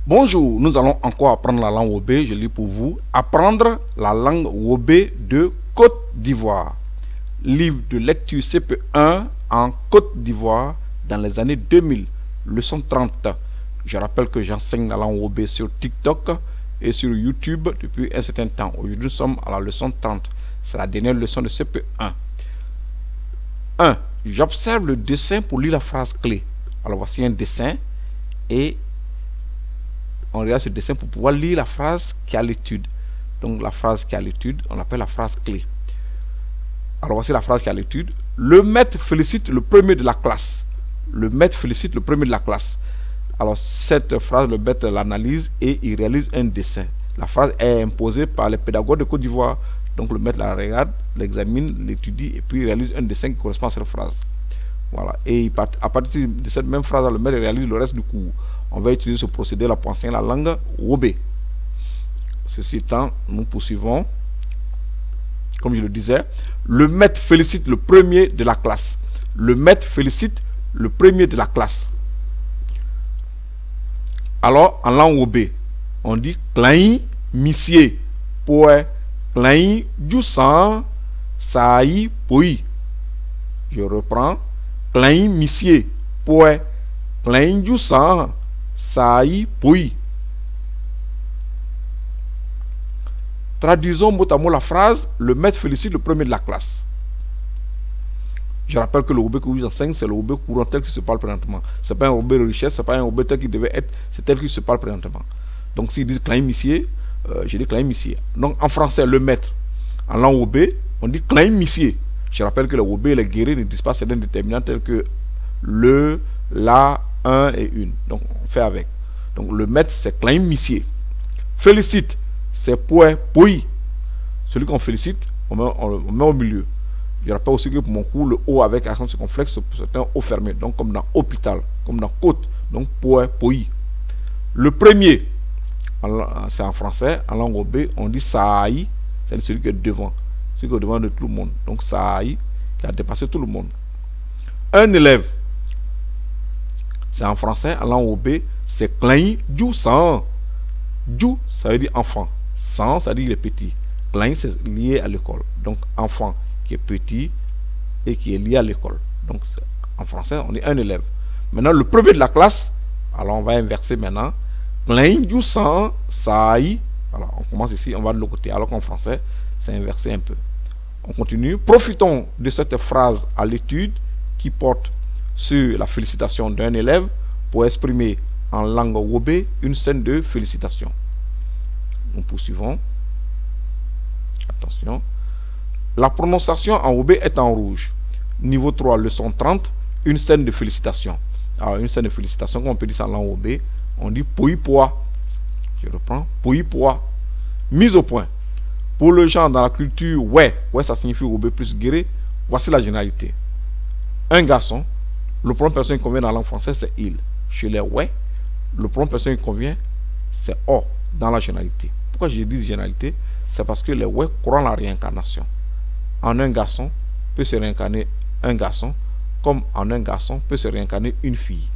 Bonjour, nous allons encore apprendre la langue Wobé. Je lis pour vous. Apprendre la langue Wobé de Côte d'Ivoire. Livre de lecture CP1 en Côte d'Ivoire dans les années 2000. Leçon 30. Je rappelle que j'enseigne la langue Wobé sur TikTok et sur YouTube depuis un certain temps. Aujourd'hui, nous sommes à la leçon 30. C'est la dernière leçon de CP1. 1. J'observe le dessin pour lire la phrase clé. Alors voici un dessin et on regarde ce dessin pour pouvoir lire la phrase qui a l'étude. Donc la phrase qui a l'étude, on l'appelle la phrase clé. Alors voici la phrase qui a l'étude. Le maître félicite le premier de la classe. Le maître félicite le premier de la classe. Alors cette phrase, le maître l'analyse et il réalise un dessin. La phrase est imposée par les pédagogues de Côte d'Ivoire. Donc le maître la regarde, l'examine, l'étudie et puis il réalise un dessin qui correspond à cette phrase. Voilà. Et à partir de cette même phrase, le maître réalise le reste du cours. On va utiliser ce procédé là pour enseigner la langue Wobé. Ceci étant, nous poursuivons. Comme je le disais, le maître félicite le premier de la classe. Le maître félicite le premier de la classe. Alors, en langue Wobé, on dit Klain Missier, Poe, Klain Djousan, Saï Poi. Je reprends. Klain Missier, Poe, Klain Djousan, Saï Poi. Traduisons mot à mot la phrase. Le maître félicite le premier de la classe. Je rappelle que le Wobé que j'enseigne, c'est le Wobé courant tel qu'il se parle présentement. Ce n'est pas un Wobé de richesse, ce n'est pas un Wobé tel qu'il devait être, c'est tel qu'il se parle présentement. Donc s'ils disent Klain Missier, je dis Klain Missier. Donc en français, le maître. En langue Wobé, on dit Klain Missier. Je rappelle que le Wobé et les guéris ne disent pas certains déterminants tels que le, la, un et une. Donc on fait avec. Donc le maître, c'est Klain Missier. Félicite, c'est Poe, Poi. Celui qu'on félicite, on met au milieu. Je rappelle aussi que pour mon cours, le O avec accent circonflexe, c'est un O fermé. Donc comme dans hôpital, comme dans côte. Donc Poe, Poi. Le premier, c'est en français. En langue Wobé, on dit Saï, c'est celui qui est devant. Celui qui est devant de tout le monde. Donc Saï, qui a dépassé tout le monde. Un élève, c'est en français. En langue Wobé, c'est Klain Djousan. Djou, ça veut dire enfant. San, ça veut dire il est petit. Klain, c'est lié à l'école. Donc enfant qui est petit et qui est lié à l'école. Donc en français, on dit un élève. Maintenant, le premier de la classe, alors on va inverser maintenant. Klain Djousan, Saï. Alors on commence ici, on va de l'autre côté. Alors qu'en français, c'est inversé un peu. On continue. Profitons de cette phrase à l'étude qui porte sur la félicitation d'un élève pour exprimer en langue Wobé une scène de félicitation. Nous poursuivons. Attention. La prononciation en Wobé est en rouge. Niveau 3, leçon 30, une scène de félicitation. Alors, une scène de félicitation, comme on peut dire ça en langue Wobé, on dit Poi Poa. Je reprends. Poi Poa. Mise au point. Pour le genre dans la culture, ouais, ça signifie Wobé plus guéri. Voici la généralité. Un garçon, le pronom personne qui convient dans la langue française, c'est il. Chez les ouais, le pronom personne qui convient, c'est o dans la généralité. Pourquoi je dis généralité? C'est parce que les ouais croient la réincarnation. En un garçon peut se réincarner un garçon, comme en un garçon peut se réincarner une fille.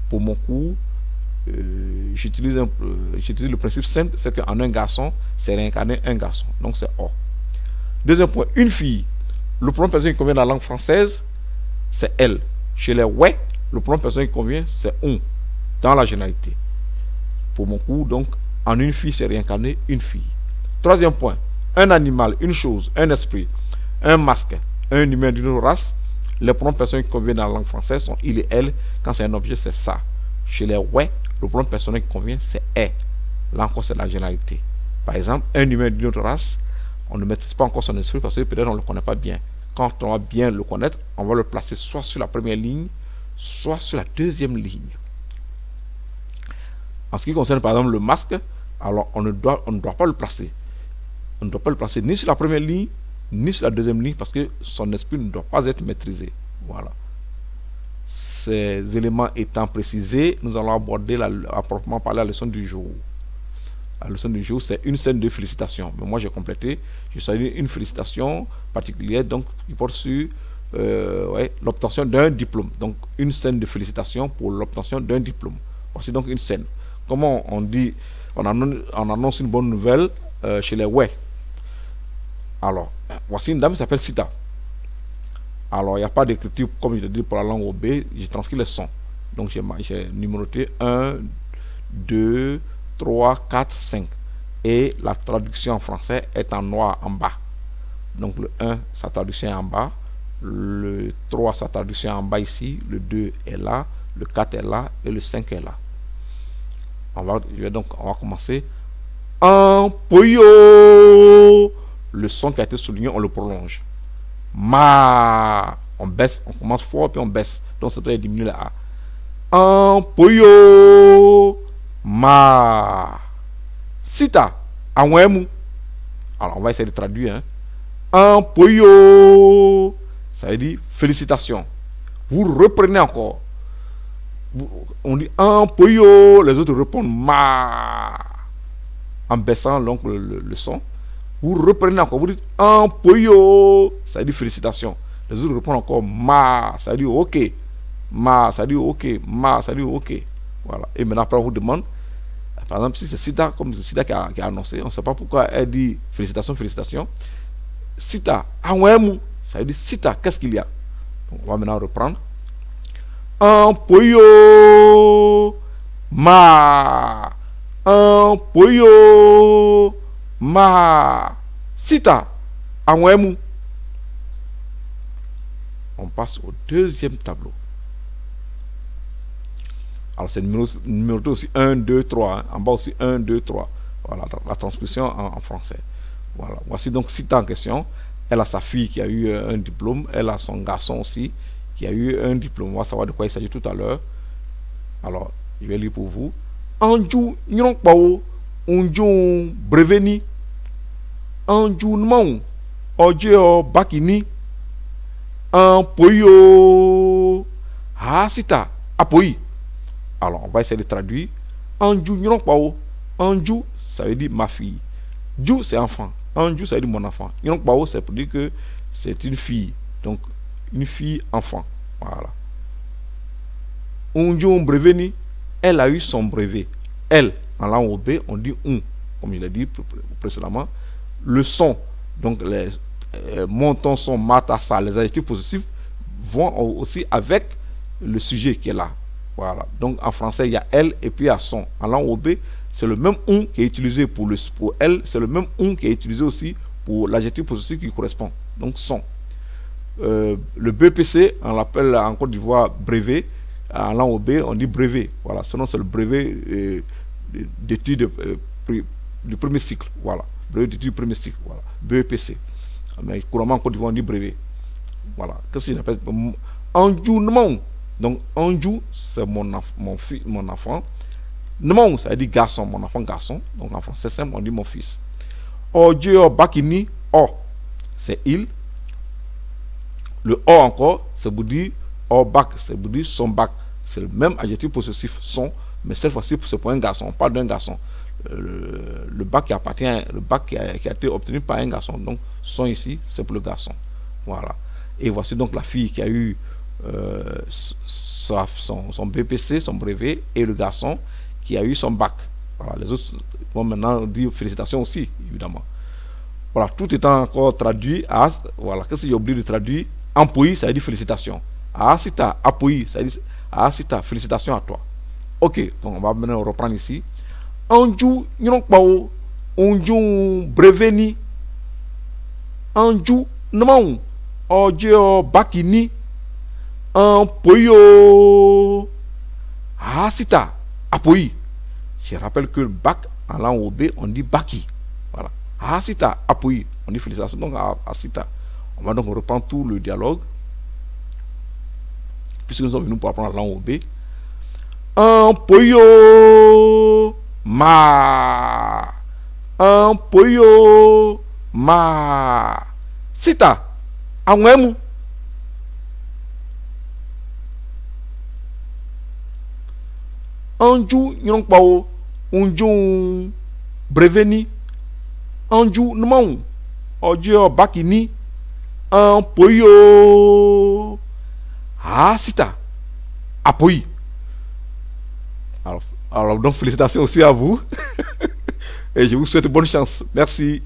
Pour mon cours, j'utilise le principe simple, c'est qu'en un garçon, c'est réincarner un garçon. Donc c'est O. Deuxième point, une fille. Le pronom personne qui convient dans la langue française, c'est elle. Chez les ouais, le pronom personne qui convient, c'est on, dans la généralité. Pour mon cours, donc, en une fille, c'est réincarner une fille. Troisième point, un animal, une chose, un esprit, un masque, un humain d'une autre race. Les pronoms personnes qui conviennent dans la langue française sont il et elle. Quand c'est un objet, c'est ça. Chez les ouais, le pronom personnel qui convient, c'est est. Là encore, c'est la généralité. Par exemple, un humain d'une autre race, on ne maîtrise pas encore son esprit parce que peut-être on ne le connaît pas bien. Quand on va bien le connaître, on va le placer soit sur la première ligne, soit sur la deuxième ligne. En ce qui concerne par exemple le masque, alors on ne doit pas le placer. On ne doit pas le placer ni sur la première ligne, ni sur la deuxième ligne, parce que son esprit ne doit pas être maîtrisé. Voilà. Ces éléments étant précisés, nous allons aborder à proprement parler la leçon du jour. La leçon du jour, c'est une scène de félicitations. Mais moi, j'ai complété. Je salue une félicitation particulière, donc qui porte sur l'obtention d'un diplôme. Donc, une scène de félicitations pour l'obtention d'un diplôme. Voici donc une scène. comment on dit, on annonce une bonne nouvelle chez les ouais. Alors, voici une dame qui s'appelle Sita. Alors, il n'y a pas d'écriture, comme je l'ai dit, pour la langue OB, j'ai transcrit les sons. Donc, j'ai numéroté 1, 2, 3, 4, 5. Et la traduction en français est en noir en bas. Donc, le 1, sa traduction est en bas. Le 3, sa traduction est en bas ici. Le 2 est là. Le 4 est là. Et le 5 est là. On va commencer. En poyo. Le son qui a été souligné, on le prolonge. Ma. On baisse, on commence fort, puis on baisse. Donc, c'est pour diminuer la A. En poyo. Ma. Sita. Anwemu. Alors, on va essayer de traduire. Hein. En poyo. Ça veut dire félicitations. Vous reprenez encore. On dit en poyo. Les autres répondent ma. En baissant donc le son. Vous reprenez encore. Vous dites en poyo. Ça veut dire félicitations. Les autres répondent encore ma. Ça veut dire ok. Ma. Ça veut dire ok. Ma. Ça veut dire ok. Voilà. Et maintenant, après, on vous demande. Par exemple, si c'est Sita, comme c'est Sita qui a annoncé, on ne sait pas pourquoi elle dit félicitations, félicitations. Sita, Anwemu, ça veut dire Sita, qu'est-ce qu'il y a? Donc, on va maintenant reprendre. Un poyo, ma, un poyo, ma, Sita, Anwemu. On passe au deuxième tableau. Alors c'est numéroté aussi 1, 2, 3. Hein. En bas aussi 1, 2, 3. Voilà la transcription en français. Voilà. Voici donc Sita en question. Elle a sa fille qui a eu un diplôme. Elle a son garçon aussi qui a eu un diplôme. On va savoir de quoi il s'agit tout à l'heure. Alors, je vais lire pour vous. Anju nyronkpao, unju breveni. Anju nmao, ojo bakini. Un poyo. Ah, Sita, apoyi. Alors, on va essayer de traduire. Anju nyronkpao. Anju, ça veut dire ma fille. Ju, c'est enfant. Anju, ça veut dire mon enfant. Nyronkpao, c'est pour dire que c'est une fille. Donc, une fille enfant. Voilà. Unju breveni, elle a eu son brevet. Elle, en langue OB, on dit un, comme je l'ai dit précédemment. Le son, donc les montons, son, mata, ça, les adjectifs positifs vont aussi avec le sujet qui est là. Voilà. Donc en français, il y a elle et puis il y a son. En langue OB, c'est le même on qui est utilisé pour elle, c'est le même on qui est utilisé aussi pour l'adjectif positif qui correspond. Donc son. Le BPC, on l'appelle en Côte d'Ivoire brevet. En langue OB, on dit brevet. Voilà. Sinon, c'est le brevet d'études du premier cycle. Voilà. Brevet d'études du premier cycle. Voilà. BEPC. Mais couramment en Côte d'Ivoire, on dit brevet. Voilà. Qu'est-ce que j'appelle enjouement. Donc, Anju, c'est mon enfant. Non, ça veut dire garçon, mon enfant garçon. Donc, en français simple, on dit mon fils. Ojo bakini, o, c'est il. Le o encore, c'est pour dire o bac, c'est pour dire son bac. C'est le même adjectif possessif, son, mais cette fois-ci, c'est pour un garçon, on parle d'un garçon. Le bac qui appartient, le bac qui a été obtenu par un garçon. Donc, son ici, c'est pour le garçon. Voilà. Et voici donc la fille qui a eu son BPC, son brevet, et le garçon qui a eu son bac. Voilà, les autres vont maintenant dire félicitations aussi, évidemment. Voilà, tout étant encore traduit à, voilà, qu'est-ce que j'ai oublié de traduire? Empoui, ça veut dire félicitations. Sita, appuie, ça veut dire Sita, félicitations à toi. Ok, donc on va maintenant reprendre ici. Anju nyronkpao, unju breveni. Anju nmao, ojo bakini. Un poyo. Sita, appuie. Je rappelle que le bac en langue OB, on dit baki. Voilà. Sita, appuie. On dit félicitations donc à Sita. On va donc reprendre tout le dialogue. Puisque nous sommes venus pour apprendre la langue OB. Un poyo. Ma. Un poyo. Ma. Sita, anwemu. Anju nyronkpao, unju breveni. Anju nmao, ojo bakini. Un poyo. Sita, appuie. Alors, Alors donc félicitations aussi à vous et je vous souhaite bonne chance. Merci.